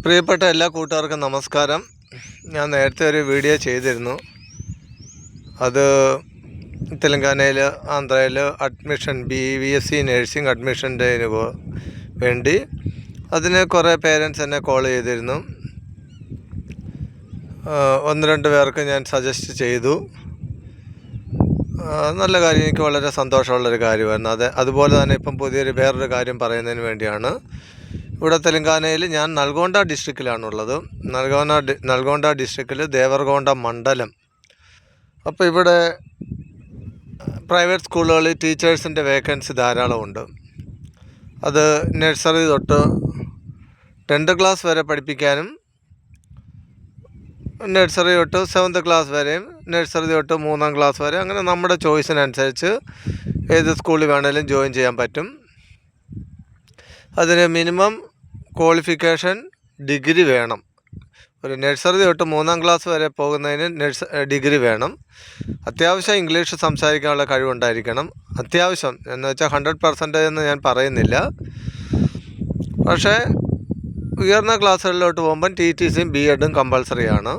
പ്രിയപ്പെട്ട എല്ലാ കൂട്ടുകാർക്കും നമസ്കാരം. ഞാൻ നേരത്തെ ഒരു വീഡിയോ ചെയ്തിരുന്നു. അത് തെലങ്കാനയിൽ ആന്ധ്രയിൽ അഡ്മിഷൻ BSc നഴ്സിംഗ് അഡ്മിഷൻ്റെ വേണ്ടി അതിന് കുറേ പേരൻസ് എന്നെ കോൾ ചെയ്തിരുന്നു. ഒന്ന് രണ്ട് പേർക്ക് ഞാൻ സജസ്റ്റ് ചെയ്തു. നല്ല കാര്യം, എനിക്ക് വളരെ സന്തോഷമുള്ളൊരു കാര്യമായിരുന്നു. അതുപോലെ തന്നെ ഇപ്പം വേറൊരു കാര്യം പറയുന്നതിന് വേണ്ടിയാണ്. ഇവിടെ തെലങ്കാനയിൽ ഞാൻ നൽഗോണ്ട ഡിസ്ട്രിക്റ്റിലാണുള്ളത്. നൽഗോണ്ട ഡിസ്ട്രിക്റ്റിൽ ദേവർഗോണ്ട മണ്ഡലം. അപ്പോൾ ഇവിടെ പ്രൈവറ്റ് സ്കൂളുകളിൽ ടീച്ചേഴ്സിൻ്റെ വേക്കൻസി ധാരാളമുണ്ട്. അത് നഴ്സറി തൊട്ട് 10th ക്ലാസ് വരെ പഠിപ്പിക്കാനും, നഴ്സറി തൊട്ട് 7th ക്ലാസ് വരെയും, നഴ്സറി തൊട്ട് 3ാം ക്ലാസ് വരെ, അങ്ങനെ നമ്മുടെ ചോയ്സിനനുസരിച്ച് ഏത് സ്കൂളിൽ വേണമെങ്കിലും ജോയിൻ ചെയ്യാൻ പറ്റും. അതിന് മിനിമം ക്വാളിഫിക്കേഷൻ ഡിഗ്രി വേണം. ഒരു നഴ്സറി തൊട്ട് 3ാം ക്ലാസ് വരെ പോകുന്നതിന് ഡിഗ്രി വേണം. അത്യാവശ്യം ഇംഗ്ലീഷ് സംസാരിക്കാനുള്ള കഴിവുണ്ടായിരിക്കണം. അത്യാവശ്യം എന്ന് വെച്ചാൽ 100% എന്ന് ഞാൻ പറയുന്നില്ല. പക്ഷേ ഉയർന്ന ക്ലാസ്സുകളിലോട്ട് പോകുമ്പം TTCയും B.Edഉം കമ്പൾസറിയാണ്.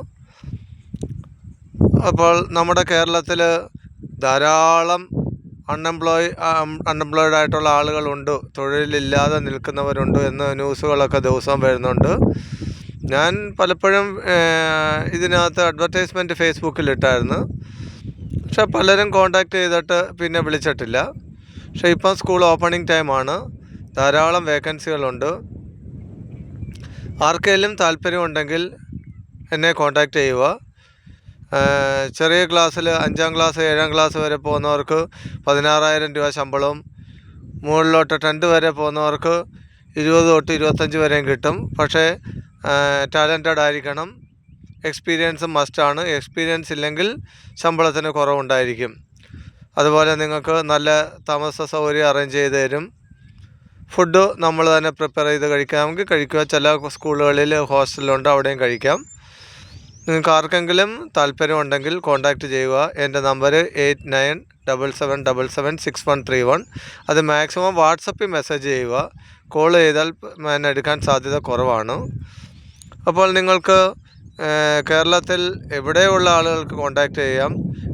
അപ്പോൾ നമ്മുടെ കേരളത്തിൽ ധാരാളം അൺഎംപ്ലോയിഡ് ആയിട്ടുള്ള ആളുകളുണ്ട്, തൊഴിലില്ലാതെ നിൽക്കുന്നവരുണ്ട് എന്ന് ന്യൂസുകളൊക്കെ ദിവസവും വരുന്നുണ്ട്. ഞാൻ പലപ്പോഴും ഇതിനകത്ത് അഡ്വർടൈസ്മെൻറ്റ് ഫേസ്ബുക്കിൽ ഇട്ടായിരുന്നു. പക്ഷെ പലരും കോൺടാക്റ്റ് ചെയ്തിട്ട് പിന്നെ വിളിച്ചിട്ടില്ല. പക്ഷേ ഇപ്പം സ്കൂൾ ഓപ്പണിംഗ് ടൈമാണ്, ധാരാളം വേക്കൻസികളുണ്ട്. ആർക്കെങ്കിലും താല്പര്യമുണ്ടെങ്കിൽ എന്നെ കോൺടാക്റ്റ് ചെയ്യുക. ചെറിയ ക്ലാസ്സിൽ 5ാം ക്ലാസ് 7ാം ക്ലാസ് വരെ പോകുന്നവർക്ക് 16,000 രൂപ ശമ്പളവും, മുകളിലോട്ട് 10th വരെ പോകുന്നവർക്ക് 20 തൊട്ട് 25 വരെയും കിട്ടും. പക്ഷേ ടാലൻറ്റഡ് ആയിരിക്കണം. എക്സ്പീരിയൻസ് മസ്റ്റാണ്. എക്സ്പീരിയൻസ് ഇല്ലെങ്കിൽ ശമ്പളത്തിന് കുറവുണ്ടായിരിക്കും. അതുപോലെ നിങ്ങൾക്ക് നല്ല താമസ സൗകര്യം അറേഞ്ച് ചെയ്ത് തരും. ഫുഡ് നമ്മൾ തന്നെ പ്രിപ്പയർ ചെയ്ത് കഴിക്കാമെങ്കിൽ കഴിക്കുക. ചില സ്കൂളുകളിൽ ഹോസ്റ്റലുണ്ട്, അവിടെയും കഴിക്കാം. നിങ്ങൾക്ക് ആർക്കെങ്കിലും താല്പര്യമുണ്ടെങ്കിൽ കോൺടാക്റ്റ് ചെയ്യുക. എൻ്റെ നമ്പർ 8977776131. അത് മാക്സിമം വാട്സപ്പിൽ മെസ്സേജ് ചെയ്യുക. കോൾ ചെയ്താൽ ഞാൻ എടുക്കാൻ സാധ്യത കുറവാണ്. അപ്പോൾ നിങ്ങൾക്ക് കേരളത്തിൽ എവിടെയുള്ള ആളുകൾക്ക് കോൺടാക്റ്റ് ചെയ്യാം.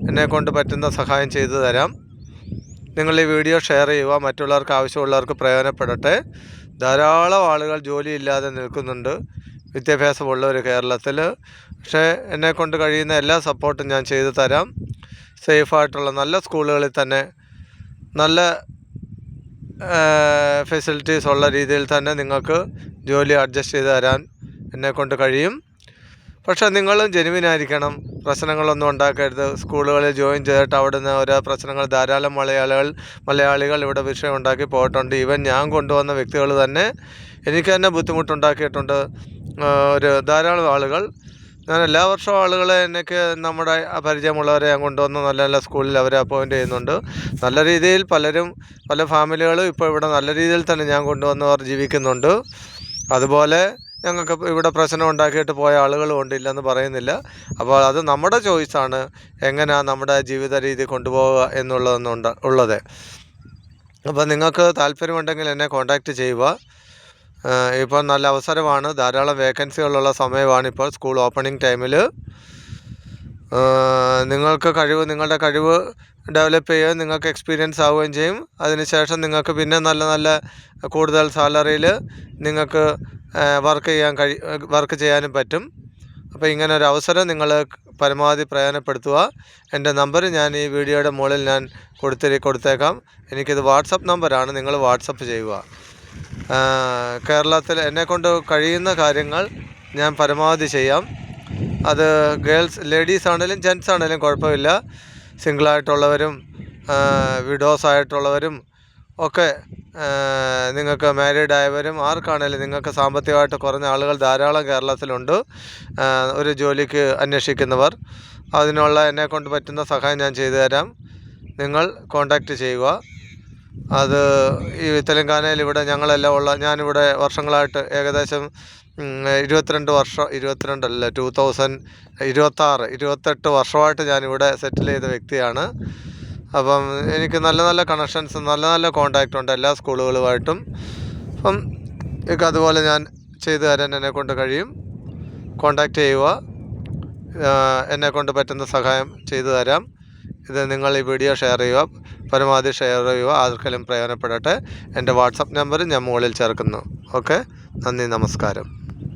എന്നെക്കൊണ്ട് പറ്റുന്ന സഹായം ചെയ്തു തരാം. നിങ്ങൾ ഈ വീഡിയോ ഷെയർ ചെയ്യുക, മറ്റുള്ളവർക്ക് ആവശ്യമുള്ളവർക്ക് പ്രയോജനപ്പെടട്ടെ. ധാരാളം ആളുകൾ ജോലിയില്ലാതെ നിൽക്കുന്നുണ്ട്, വിദ്യാഭ്യാസമുള്ളവർ കേരളത്തിൽ. പക്ഷേ എന്നെക്കൊണ്ട് കഴിയുന്ന എല്ലാ സപ്പോർട്ടും ഞാൻ ചെയ്തു തരാം. സേഫായിട്ടുള്ള നല്ല സ്കൂളുകളിൽ തന്നെ നല്ല ഫെസിലിറ്റീസ് ഉള്ള രീതിയിൽ തന്നെ നിങ്ങൾക്ക് ജോലി അഡ്ജസ്റ്റ് ചെയ്ത് തരാൻ എന്നെക്കൊണ്ട് കഴിയും. പക്ഷേ നിങ്ങളും ജെനുവിനായിരിക്കണം. പ്രശ്നങ്ങളൊന്നും ഉണ്ടാക്കരുത്. സ്കൂളുകളിൽ ജോയിൻ ചെയ്തിട്ട് അവിടുന്ന് ഓരോ പ്രശ്നങ്ങൾ ധാരാളം മലയാളികൾ ഇവിടെ വിഷയം ഉണ്ടാക്കി പോയിട്ടുണ്ട്. ഈവൻ ഞാൻ കൊണ്ടുവന്ന വ്യക്തികൾ തന്നെ എനിക്ക് തന്നെ ബുദ്ധിമുട്ടുണ്ടാക്കിയിട്ടുണ്ട്. ധാരാളം ആളുകൾ. ഞാൻ എല്ലാ വർഷവും ആളുകളെ നമ്മുടെ പരിചയമുള്ളവരെ ഞാൻ കൊണ്ടുവന്ന് നല്ല നല്ല സ്കൂളിൽ അവരെ അപ്പോയിൻ്റ് ചെയ്യുന്നുണ്ട്. നല്ല രീതിയിൽ പല ഫാമിലികളും ഇപ്പോൾ ഇവിടെ നല്ല രീതിയിൽ തന്നെ ഞാൻ കൊണ്ടുവന്നവർ ജീവിക്കുന്നുണ്ട്. അതുപോലെ ഞങ്ങൾക്ക് ഇവിടെ പ്രശ്നം ഉണ്ടാക്കിയിട്ട് പോയ ആളുകളും ഉണ്ട്, ഇല്ലെന്ന് പറയുന്നില്ല. അപ്പോൾ അത് നമ്മുടെ ചോയ്സാണ്, എങ്ങനെയാണ് നമ്മുടെ ജീവിത രീതി കൊണ്ടുപോവുക ഉള്ളത്. അപ്പോൾ നിങ്ങൾക്ക് താല്പര്യമുണ്ടെങ്കിൽ എന്നെ കോൺടാക്റ്റ് ചെയ്യുക. ഇപ്പോൾ നല്ല അവസരമാണ്, ധാരാളം വേക്കൻസികളുള്ള സമയമാണ് ഇപ്പോൾ സ്കൂൾ ഓപ്പണിംഗ് ടൈമിൽ. നിങ്ങളുടെ കഴിവ് ഡെവലപ്പ് ചെയ്യുകയും നിങ്ങൾക്ക് എക്സ്പീരിയൻസ് ആവുകയും ചെയ്യും. അതിനുശേഷം നിങ്ങൾക്ക് പിന്നെ നല്ല കൂടുതൽ സാലറിയിൽ നിങ്ങൾക്ക് വർക്ക് ചെയ്യാനും പറ്റും. അപ്പോൾ ഇങ്ങനെ ഒരു അവസരം നിങ്ങൾ പരമാവധി പ്രയോജനപ്പെടുത്തുക. എൻ്റെ നമ്പർ ഞാൻ ഈ വീഡിയോയുടെ മുകളിൽ ഞാൻ കൊടുത്തേക്കാം. എനിക്കിത് വാട്സപ്പ് നമ്പറാണ്, നിങ്ങൾ വാട്സപ്പ് ചെയ്യുക. കേരളത്തിൽ എന്നെക്കൊണ്ട് കഴിയുന്ന കാര്യങ്ങൾ ഞാൻ പരമാവധി ചെയ്യാം. അത് ലേഡീസ് ആണെങ്കിലും ജെൻറ്റ്സ് ആണെങ്കിലും കുഴപ്പമില്ല. സിംഗിളായിട്ടുള്ളവരും വിഡോസ് ആയിട്ടുള്ളവരും ഒക്കെ, നിങ്ങൾക്ക് മാരീഡ് ആയവരും ആർക്കാണെങ്കിലും, നിങ്ങൾക്ക് സാമ്പത്തികമായിട്ട് കുറഞ്ഞ ആളുകൾ ധാരാളം കേരളത്തിലുണ്ട്. ഒരു ജോലിക്ക് അന്വേഷിക്കുന്നവർ, അതിനുള്ള എന്നെക്കൊണ്ട് പറ്റുന്ന സഹായം ഞാൻ ചെയ്തു തരാം. നിങ്ങൾ കോൺടാക്റ്റ് ചെയ്യുക. അത് ഈ തെലങ്കാനയിൽ ഇവിടെ ഞാനിവിടെ വർഷങ്ങളായിട്ട് ഏകദേശം 28 വർഷമായിട്ട് ഞാനിവിടെ സെറ്റിൽ ചെയ്ത വ്യക്തിയാണ്. അപ്പം എനിക്ക് നല്ല കണക്ഷൻസ്, നല്ല കോൺടാക്റ്റ് ഉണ്ട് എല്ലാ സ്കൂളുകളുമായിട്ടും. അപ്പം അതുപോലെ ഞാൻ ചെയ്തു തരാൻ എന്നെക്കൊണ്ട് കഴിയും. കോൺടാക്റ്റ് ചെയ്യുക. എന്നെക്കൊണ്ട് പറ്റുന്ന സഹായം ചെയ്തു തരാം. ഇത് നിങ്ങൾ ഈ വീഡിയോ ഷെയർ ചെയ്യുക, പരമാവധി ഷെയർ ചെയ്യുക, ആർക്കെങ്കിലും പ്രയോജനപ്പെടട്ടെ. എൻ്റെ വാട്സപ്പ് നമ്പർ ഞാൻ മുകളിൽ ചേർക്കുന്നു. ഓക്കെ, നന്ദി, നമസ്കാരം.